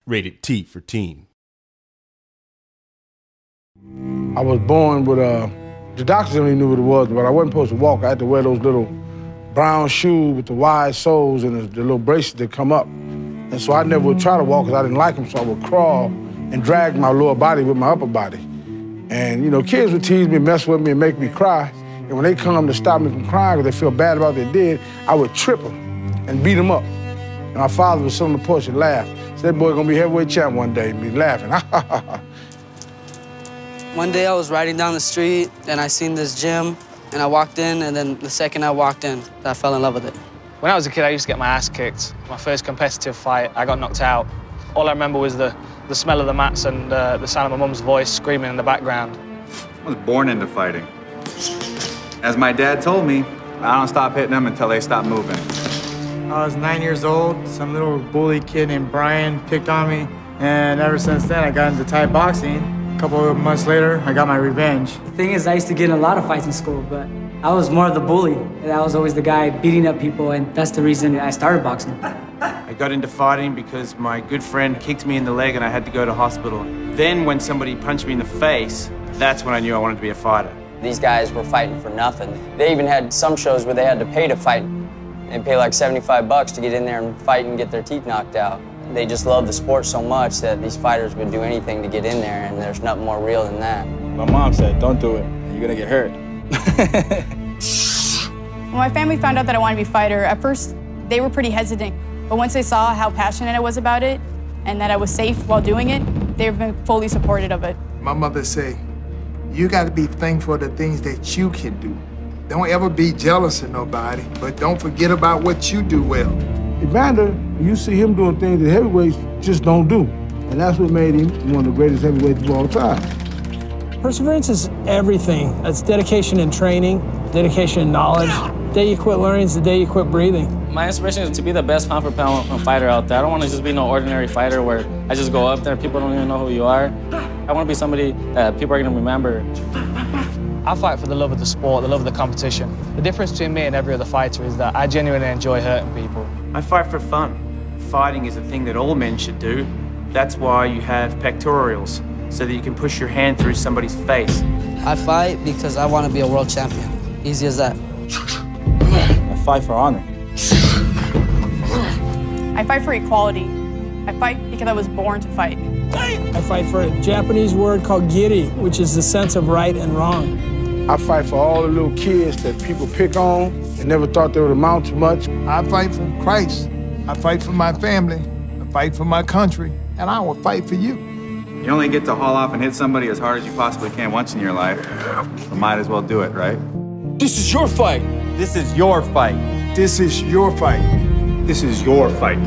Rated T for teen. I was born with the doctors only knew what it was, but I wasn't supposed to walk. I had to wear those little brown shoes with the wide soles and the little bracelets that come up. And so I never would try to walk because I didn't like them, so I would crawl and drag my lower body with my upper body. And, you know, kids would tease me, mess with me, and make me cry. And when they come to stop me from crying because they feel bad about what they did, I would trip them and beat them up. And my father would sit on the porch and laugh. Said, that boy gonna be heavyweight champ one day, and be laughing. One day I was riding down the street and I seen this gym and I walked in, and then the second I walked in, I fell in love with it. When I was a kid, I used to get my ass kicked. My first competitive fight, I got knocked out. All I remember was the smell of the mats and the sound of my mum's voice screaming in the background. I was born into fighting. As my dad told me, I don't stop hitting them until they stop moving. I was 9 years old. Some little bully kid named Brian picked on me, and ever since then, I got into Thai boxing. A couple of months later, I got my revenge. The thing is, I used to get in a lot of fights in school, but I was more of the bully. And I was always the guy beating up people, and that's the reason I started boxing. I got into fighting because my good friend kicked me in the leg and I had to go to hospital. Then when somebody punched me in the face, that's when I knew I wanted to be a fighter. These guys were fighting for nothing. They even had some shows where they had to pay to fight. They'd pay like 75 bucks to get in there and fight and get their teeth knocked out. They just loved the sport so much that these fighters would do anything to get in there, and there's nothing more real than that. My mom said, don't do it, you're gonna get hurt. When my family found out that I wanted to be a fighter, at first they were pretty hesitant. But once they saw how passionate I was about it and that I was safe while doing it, they've been fully supportive of it. My mother say, you gotta be thankful for the things that you can do. Don't ever be jealous of nobody, but don't forget about what you do well. Evander, you see him doing things that heavyweights just don't do. And that's what made him one of the greatest heavyweights of all time. Perseverance is everything. It's dedication and training, dedication and knowledge. The day you quit learning is the day you quit breathing. My inspiration is to be the best pound-for-pound fighter out there. I don't want to just be no ordinary fighter where I just go up there and people don't even know who you are. I want to be somebody that people are going to remember. I fight for the love of the sport, the love of the competition. The difference between me and every other fighter is that I genuinely enjoy hurting people. I fight for fun. Fighting is a thing that all men should do. That's why you have pectorials, so that you can push your hand through somebody's face. I fight because I want to be a world champion. Easy as that. I fight for honor. I fight for equality. I fight because I was born to fight. I fight for a Japanese word called giri, which is the sense of right and wrong. I fight for all the little kids that people pick on and never thought they would amount to much. I fight for Christ. I fight for my family. I fight for my country. And I will fight for you. You only get to haul off and hit somebody as hard as you possibly can once in your life. So might as well do it, right? This is your fight. This is your fight. This is your fight. This is your fight.